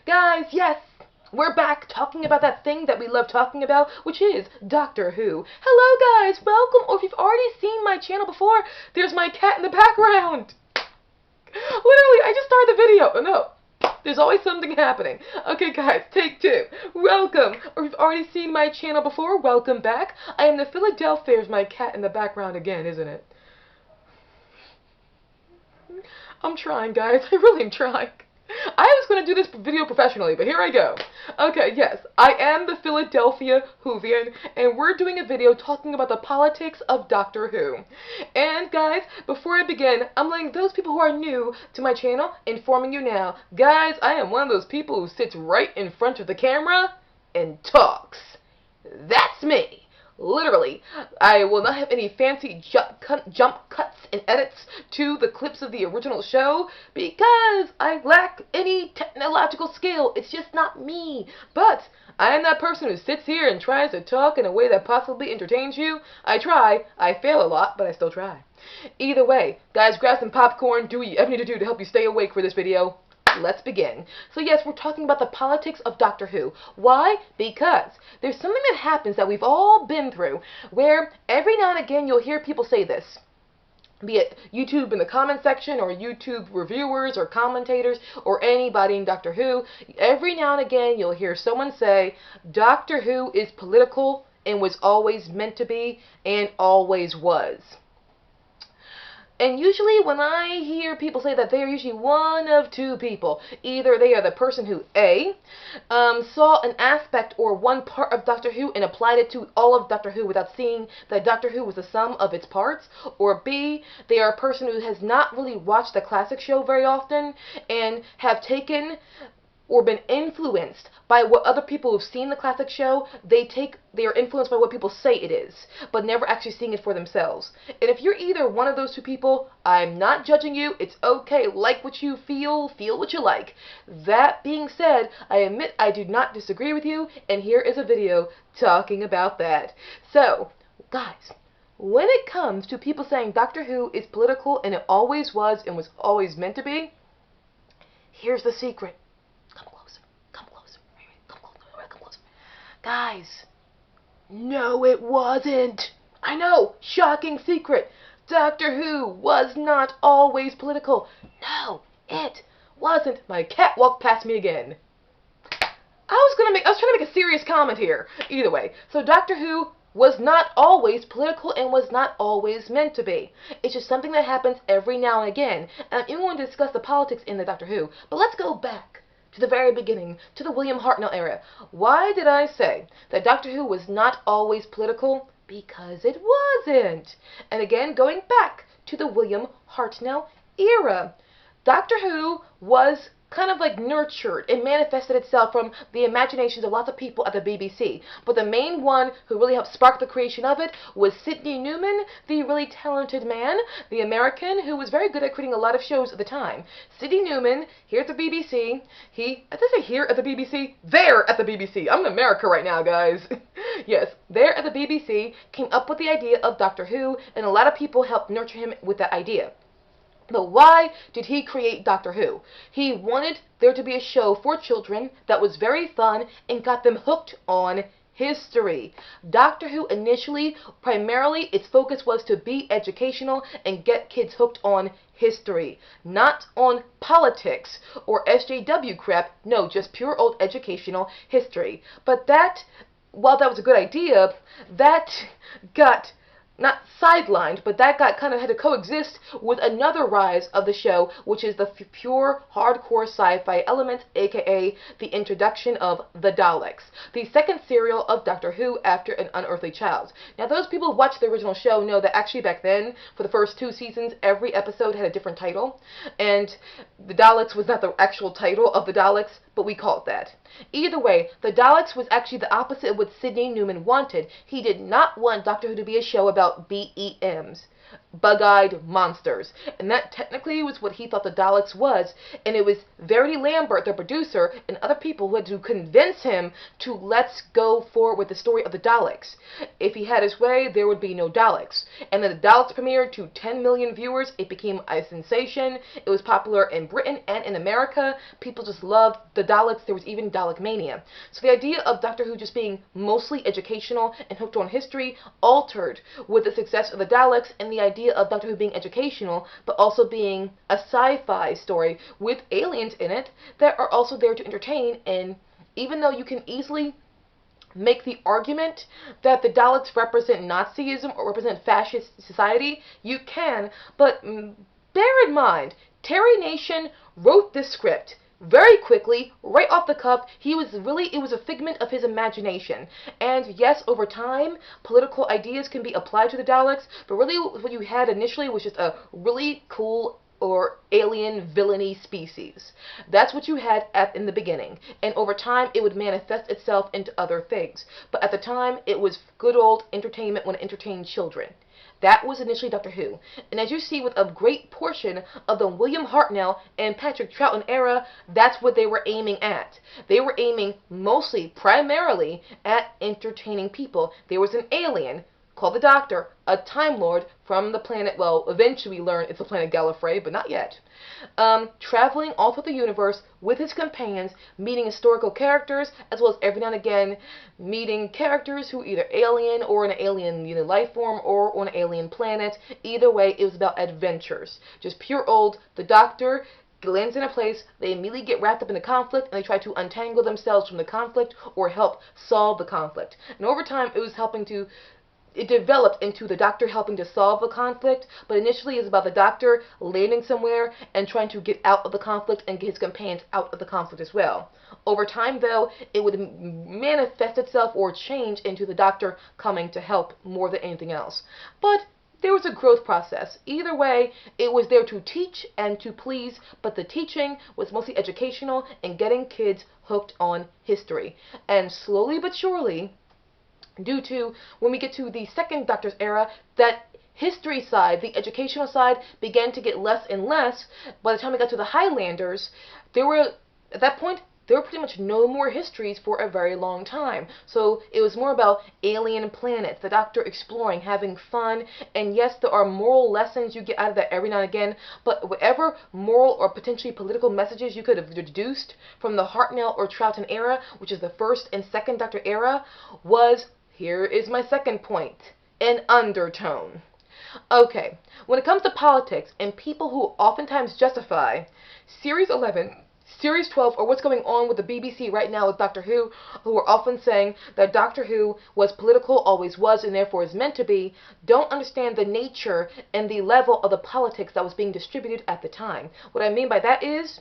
Guys, yes, we're back talking about that thing that we love talking about, which is Doctor Who. Hello guys, welcome, or if you've already seen my channel before, there's my cat in the background. Literally, I just started the video. Oh no, there's always something happening. Okay guys, take two. Welcome, or if you've already seen my channel before, welcome back. I am the Philadelphia. There's my cat in the background again, isn't it? I'm trying, guys. I really am trying. I was going to do this video professionally, but here I go. Okay, yes, I am the Philadelphia Whovian, and we're doing a video talking about the politics of Doctor Who. And guys, before I begin, I'm letting those people who are new to my channel informing you now. Guys, I am one of those people who sits right in front of the camera and talks. That's me. Literally, I will not have any fancy jump cuts and edits to the clips of the original show because I lack any technological skill. It's just not me. But I am that person who sits here and tries to talk in a way that possibly entertains you. I try. I fail a lot, but I still try. Either way, guys, grab some popcorn. Do what you ever need to do to help you stay awake for this video. Let's begin. So yes, we're talking about the politics of Doctor Who. Why? Because there's something that happens that we've all been through, where every now and again you'll hear people say this, be it YouTube in the comment section, or YouTube reviewers, or commentators, or anybody in Doctor Who. Every now and again you'll hear someone say, Doctor Who is political and was always meant to be and always was. And usually when I hear people say that, they are usually one of two people. Either they are the person who, A, saw an aspect or one part of Doctor Who and applied it to all of Doctor Who without seeing that Doctor Who was the sum of its parts. Or B, they are a person who has not really watched the classic show very often and have taken or been influenced by what other people who've seen the classic show, they are influenced by what people say it is, but never actually seeing it for themselves. And if you're either one of those two people, I'm not judging you. It's okay. Like what you feel what you like. That being said, I admit I do not disagree with you, and here is a video talking about that. So, guys, when it comes to people saying Doctor Who is political and it always was and was always meant to be, here's the secret. Guys, no it wasn't. I know, shocking secret. Doctor Who was not always political. No, it wasn't. My cat walked past me again. I was trying to make a serious comment here. Either way, so Doctor Who was not always political and was not always meant to be. It's just something that happens every now and again. And I'm even going to discuss the politics in the Doctor Who. But let's go back to the very beginning, to the William Hartnell era. Why did I say that Doctor Who was not always political? Because it wasn't. And again, going back to the William Hartnell era, Doctor Who was kind of like nurtured. It manifested itself from the imaginations of lots of people at the BBC. But the main one who really helped spark the creation of it was Sidney Newman, the really talented man, the American, who was very good at creating a lot of shows at the time. Sidney Newman, here at the BBC, I did say here at the BBC? There at the BBC. I'm in America right now, guys. Yes, there at the BBC, came up with the idea of Doctor Who, and a lot of people helped nurture him with that idea. But why did he create Doctor Who? He wanted there to be a show for children that was very fun and got them hooked on history. Doctor Who initially, primarily, its focus was to be educational and get kids hooked on history, not on politics or SJW crap. No, just pure old educational history. But that, while that was a good idea, that got not sidelined, but that kind of had to coexist with another rise of the show, which is the pure hardcore sci-fi element, aka the introduction of the Daleks, the second serial of Doctor Who after An Unearthly Child. Now, those people who watched the original show know that actually back then, for the first 2 seasons, every episode had a different title, and the Daleks was not the actual title of the Daleks, but we call it that. Either way, the Daleks was actually the opposite of what Sidney Newman wanted. He did not want Doctor Who to be a show about BEMs. bug-eyed monsters. And that technically was what he thought the Daleks was. And it was Verity Lambert, the producer, and other people who had to convince him to let's go forward with the story of the Daleks. If he had his way, there would be no Daleks. And then the Daleks premiered to 10 million viewers. It became a sensation. It was popular in Britain and in America. People just loved the Daleks. There was even Dalek mania. So the idea of Doctor Who just being mostly educational and hooked on history altered with the success of the Daleks, and the idea of Doctor Who being educational but also being a sci-fi story with aliens in it that are also there to entertain. And even though you can easily make the argument that the Daleks represent Nazism or represent fascist society, you can, but bear in mind, Terry Nation wrote this script very quickly, right off the cuff. It was a figment of his imagination. And yes, over time, political ideas can be applied to the Daleks, but really what you had initially was just a really cool or alien villainy species. That's what you had in the beginning. And over time, it would manifest itself into other things. But at the time, it was good old entertainment when it entertained children. That was initially Doctor Who. And as you see with a great portion of the William Hartnell and Patrick Troughton era, that's what they were aiming at. They were aiming mostly, primarily, at entertaining people. There was an alien called the Doctor, a Time Lord from the planet, well, eventually we learn it's the planet Gallifrey, but not yet, traveling all through the universe with his companions, meeting historical characters, as well as every now and again meeting characters who either alien or an alien life form or on an alien planet. Either way, it was about adventures. Just pure old, the Doctor lands in a place, they immediately get wrapped up in the conflict, and they try to untangle themselves from the conflict or help solve the conflict. And over time, it developed into the Doctor helping to solve the conflict, but initially it's about the Doctor landing somewhere and trying to get out of the conflict and get his companions out of the conflict as well. Over time, though, it would manifest itself or change into the Doctor coming to help more than anything else. But there was a growth process. Either way, it was there to teach and to please, but the teaching was mostly educational and getting kids hooked on history. And slowly but surely, due to when we get to the second Doctor's era, that history side, the educational side, began to get less and less. By the time we got to the Highlanders, at that point, there were pretty much no more histories for a very long time. So it was more about alien planets, the Doctor exploring, having fun, and yes, there are moral lessons you get out of that every now and again, but whatever moral or potentially political messages you could have deduced from the Hartnell or Troughton era, which is the first and second Doctor era, was, here is my second point, an undertone. Okay, when it comes to politics and people who oftentimes justify Series 11, Series 12, or what's going on with the BBC right now with Doctor Who, who are often saying that Doctor Who was political, always was, and therefore is meant to be, don't understand the nature and the level of the politics that was being distributed at the time. What I mean by that is,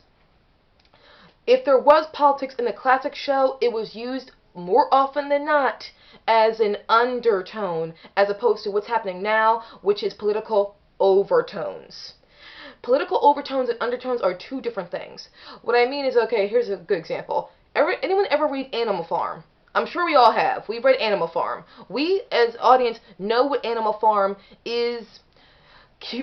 if there was politics in the classic show, it was used more often than not as an undertone, as opposed to what's happening now, which is political overtones. Political overtones and undertones are two different things. What I mean is, okay, here's a good example. Anyone ever read Animal Farm? I'm sure we all have. We've read Animal Farm. We, as audience, know what Animal Farm is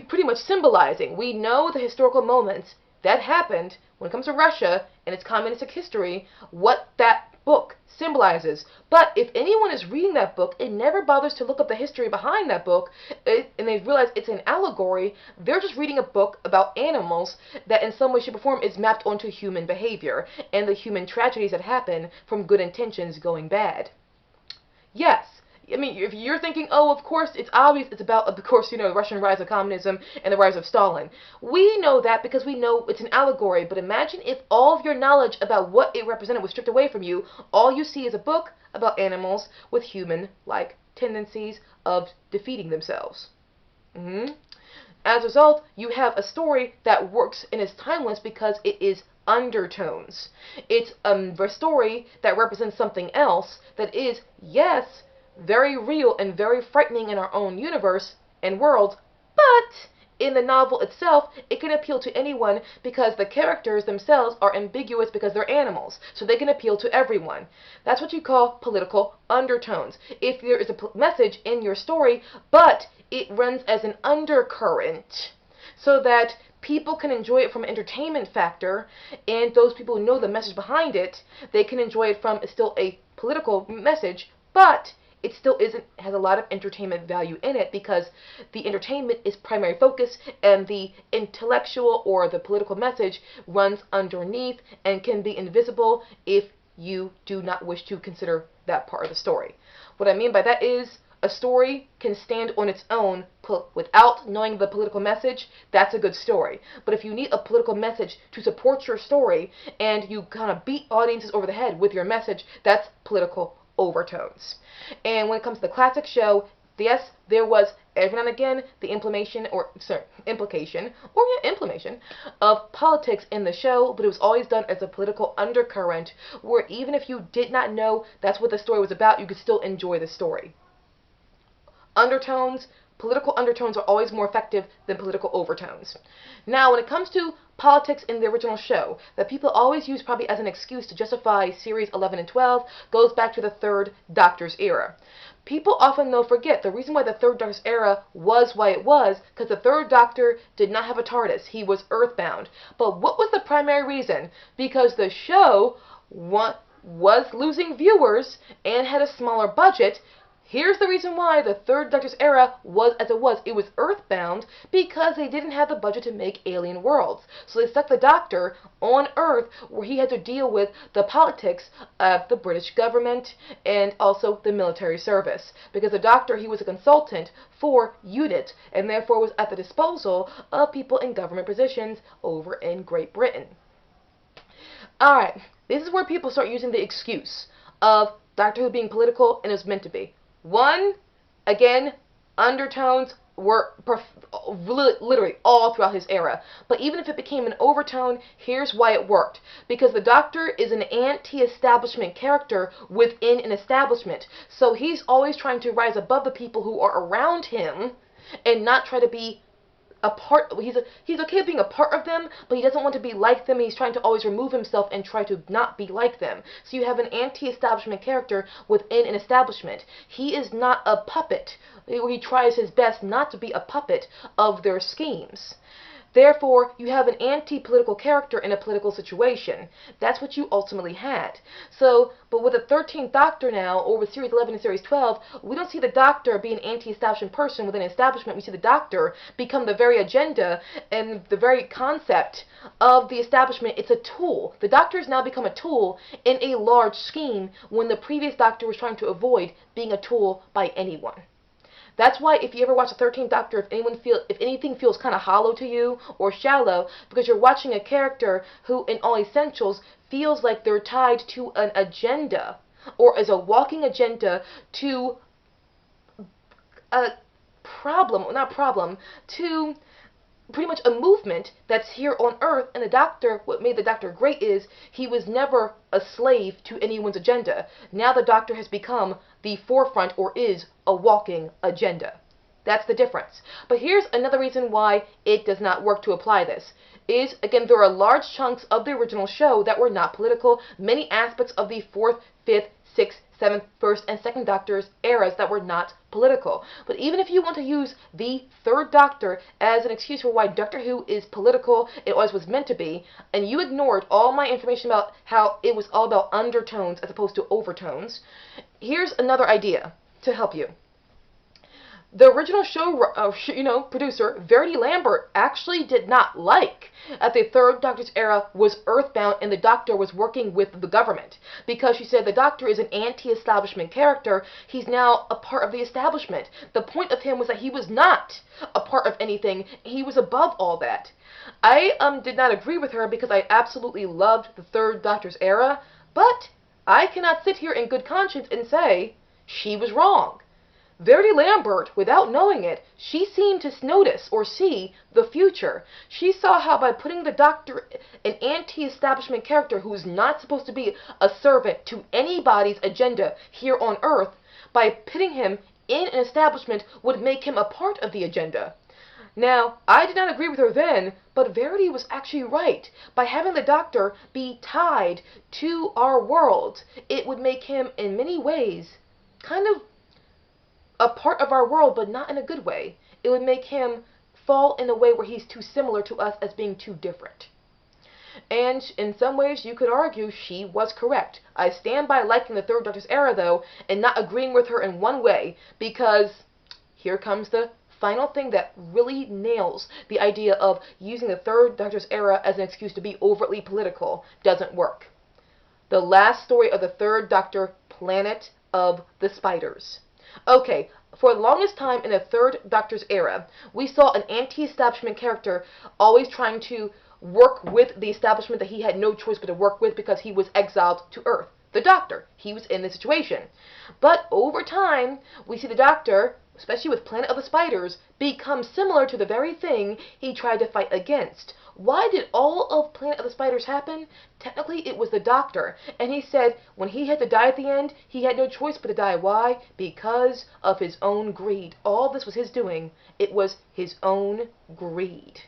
pretty much symbolizing. We know the historical moments that happened when it comes to Russia and its communistic history, what that book symbolizes. But if anyone is reading that book and never bothers to look up the history behind that book, and they realize it's an allegory, they're just reading a book about animals that in some way, shape, or form is mapped onto human behavior and the human tragedies that happen from good intentions going bad. Yes. I mean, if you're thinking, oh, of course, it's obvious it's about, of course, the Russian rise of communism and the rise of Stalin. We know that because we know it's an allegory, but imagine if all of your knowledge about what it represented was stripped away from you. All you see is a book about animals with human-like tendencies of defeating themselves. As a result, you have a story that works and is timeless because it is undertones. It's a story that represents something else that is, yes, very real and very frightening in our own universe and world, but in the novel itself, it can appeal to anyone because the characters themselves are ambiguous because they're animals, so they can appeal to everyone. That's what you call political undertones. If there is a message in your story, but it runs as an undercurrent so that people can enjoy it from an entertainment factor, and those people who know the message behind it, they can enjoy it from still a political message, but it still isn't has a lot of entertainment value in it because the entertainment is primary focus and the intellectual or the political message runs underneath and can be invisible if you do not wish to consider that part of the story. What I mean by that is a story can stand on its own without knowing the political message. That's a good story. But if you need a political message to support your story and you kind of beat audiences over the head with your message, that's political overtones. And when it comes to the classic show, yes, there was every now and again the implication of politics in the show, but it was always done as a political undercurrent where even if you did not know that's what the story was about, you could still enjoy the story. Political undertones are always more effective than political overtones. Now, when it comes to politics in the original show, that people always use probably as an excuse to justify series 11 and 12 goes back to the Third Doctor's era. People often, though, forget the reason why the Third Doctor's era was why it was, because the Third Doctor did not have a TARDIS. He was earthbound. But what was the primary reason? Because the show was losing viewers and had a smaller budget. Here's the reason why the Third Doctor's era was as it was. It was earthbound because they didn't have the budget to make alien worlds. So they stuck the Doctor on Earth where he had to deal with the politics of the British government and also the military service. Because the Doctor, he was a consultant for UNIT and therefore was at the disposal of people in government positions over in Great Britain. Alright, this is where people start using the excuse of Doctor Who being political, and it was meant to be. One, again, undertones were literally all throughout his era. But even if it became an overtone, here's why it worked. Because the Doctor is an anti-establishment character within an establishment. So he's always trying to rise above the people who are around him and not try to be a part. He's okay being a part of them, but he doesn't want to be like them. He's trying to always remove himself and try to not be like them. So you have an anti-establishment character within an establishment. He is not a puppet. He tries his best not to be a puppet of their schemes. Therefore, you have an anti-political character in a political situation. That's what you ultimately had. So, but with the 13th Doctor now, or with Series 11 and Series 12, we don't see the Doctor be an anti-establishment person within an establishment. We see the Doctor become the very agenda and the very concept of the establishment. It's a tool. The Doctor has now become a tool in a large scheme when the previous Doctor was trying to avoid being a tool by anyone. That's why if you ever watch the 13th Doctor, if anything feels kind of hollow to you or shallow, because you're watching a character who in all essentials feels like they're tied to an agenda or as a walking agenda to a to pretty much a movement that's here on Earth. And the Doctor, what made the Doctor great is he was never a slave to anyone's agenda. Now the Doctor has become the forefront, or is a walking agenda. That's the difference. But here's another reason why it does not work to apply this. Is, again, there are large chunks of the original show that were not political. Many aspects of the 4th, 5th, 6th, 7th, 1st, and 2nd Doctors eras that were not political. But even if you want to use the 3rd Doctor as an excuse for why Doctor Who is political, it always was meant to be, and you ignored all my information about how it was all about undertones as opposed to overtones, here's another idea to help you. The original show, producer, Verity Lambert, actually did not like that the 3rd Doctor's era was earthbound and the Doctor was working with the government. Because she said the Doctor is an anti-establishment character. He's now a part of the establishment. The point of him was that he was not a part of anything. He was above all that. I did not agree with her because I absolutely loved the 3rd Doctor's era, but I cannot sit here in good conscience and say she was wrong. Verity Lambert, without knowing it, she seemed to notice or see the future. She saw how by putting the Doctor, an anti-establishment character who's not supposed to be a servant to anybody's agenda here on Earth, by putting him in an establishment would make him a part of the agenda. Now, I did not agree with her then, but Verity was actually right. By having the Doctor be tied to our world, it would make him, in many ways, kind of a part of our world, but not in a good way. it would make him fall in a way where he's too similar to us as being too different. And in some ways, you could argue she was correct. I stand by liking the Third Doctor's era, though, and not agreeing with her in one way, because here comes the final thing that really nails the idea of using the Third Doctor's era as an excuse to be overtly political. Doesn't work. The last story of the Third Doctor, Planet of the Spiders. Okay, for the longest time in the Third Doctor's era, we saw an anti-establishment character always trying to work with the establishment that he had no choice but to work with because he was exiled to Earth. The Doctor, he was in this situation. But over time, we see the Doctor, especially with Planet of the Spiders, become similar to the very thing he tried to fight against. Why did all of Planet of the Spiders happen? Technically, it was the Doctor. And he said when he had to die at the end, he had no choice but to die. Why? Because of his own greed. All this was his doing. It was his own greed.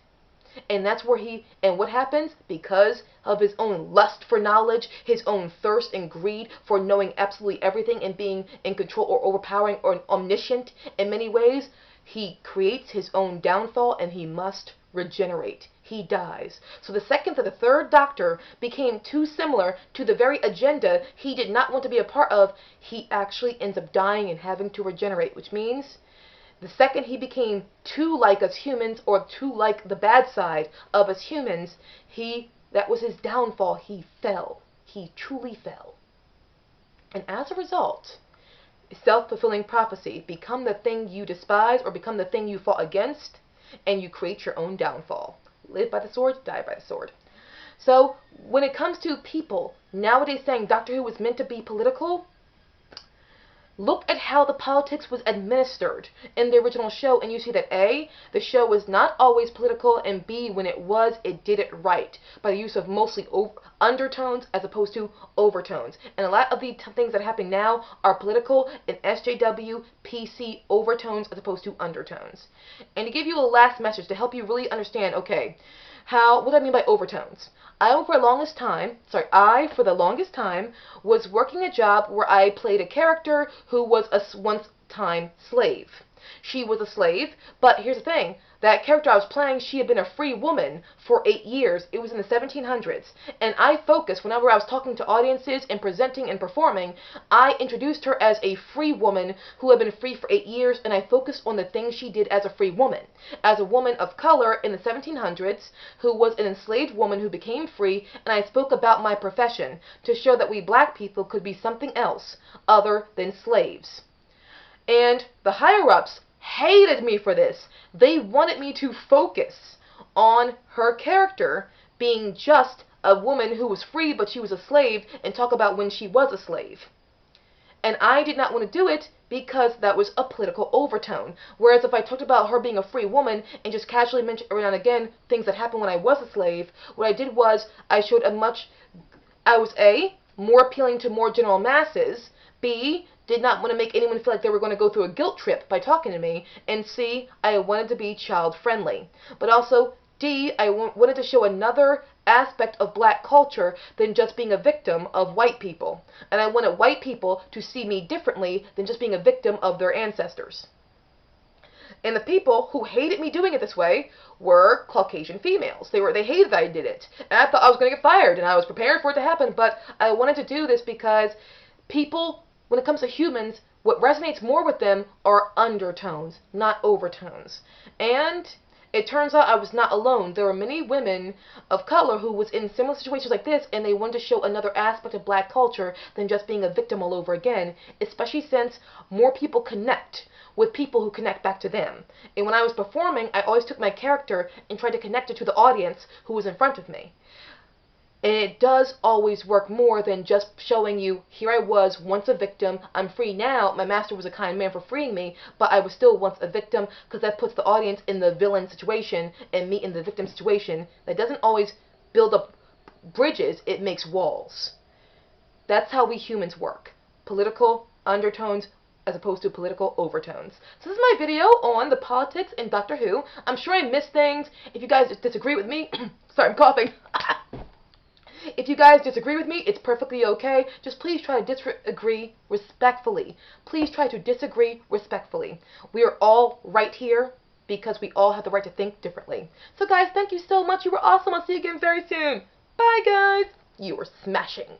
And that's where and what happens? Because of his own lust for knowledge, his own thirst and greed for knowing absolutely everything and being in control or overpowering or omniscient in many ways, he creates his own downfall and he must regenerate. He dies. So the second that the Third Doctor became too similar to the very agenda he did not want to be a part of, he actually ends up dying and having to regenerate, which means the second he became too like us humans, or too like the bad side of us humans, that was his downfall. He fell. He truly fell. And as a result, self-fulfilling prophecy, become the thing you despise or become the thing you fought against, and you create your own downfall. Live by the sword, die by the sword. So, when it comes to people nowadays saying Doctor Who was meant to be political, look at how the politics was administered in the original show, and you see that A, the show was not always political, and B, when it was, it did it right by the use of mostly undertones as opposed to overtones. And a lot of the things that happen now are political in SJW, PC overtones as opposed to undertones. And to give you a last message to help you really understand, okay, what do I mean by overtones? I, for the longest time, was working a job where I played a character who was a once-time slave. She was a slave, but here's the thing. That character I was playing, she had been a free woman for 8 years. It was in the 1700s. And I focused, whenever I was talking to audiences and presenting and performing, I introduced her as a free woman who had been free for 8 years, and I focused on the things she did as a free woman. As a woman of color in the 1700s, who was an enslaved woman who became free, and I spoke about my profession to show that we black people could be something else other than slaves. And the higher-ups hated me for this. They wanted me to focus on her character being just a woman who was free but she was a slave and talk about when she was a slave. And I did not want to do it because that was a political overtone. Whereas if I talked about her being a free woman and just casually mentioned every now and again things that happened when I was a slave, what I did was I showed I was A, more appealing to more general masses, B, did not want to make anyone feel like they were going to go through a guilt trip by talking to me, and C, I wanted to be child-friendly. But also, D, I wanted to show another aspect of black culture than just being a victim of white people. And I wanted white people to see me differently than just being a victim of their ancestors. And the people who hated me doing it this way were Caucasian females. They hated that I did it. And I thought I was going to get fired, and I was prepared for it to happen, but I wanted to do this because people, when it comes to humans, what resonates more with them are undertones, not overtones. And it turns out I was not alone. There were many women of color who was in similar situations like this, and they wanted to show another aspect of black culture than just being a victim all over again, especially since more people connect with people who connect back to them. And when I was performing, I always took my character and tried to connect it to the audience who was in front of me. And it does always work more than just showing you, here I was, once a victim, I'm free now, my master was a kind man for freeing me, but I was still once a victim, because that puts the audience in the villain situation and me in the victim situation. That doesn't always build up bridges, it makes walls. That's how we humans work. Political undertones as opposed to political overtones. So this is my video on the politics in Doctor Who. I'm sure I missed things. If you guys disagree with me, sorry, I'm coughing. If you guys disagree with me, it's perfectly okay. Just please try to disagree respectfully. Please try to disagree respectfully. We are all right here because we all have the right to think differently. So guys, thank you so much. You were awesome. I'll see you again very soon. Bye guys. You were smashing.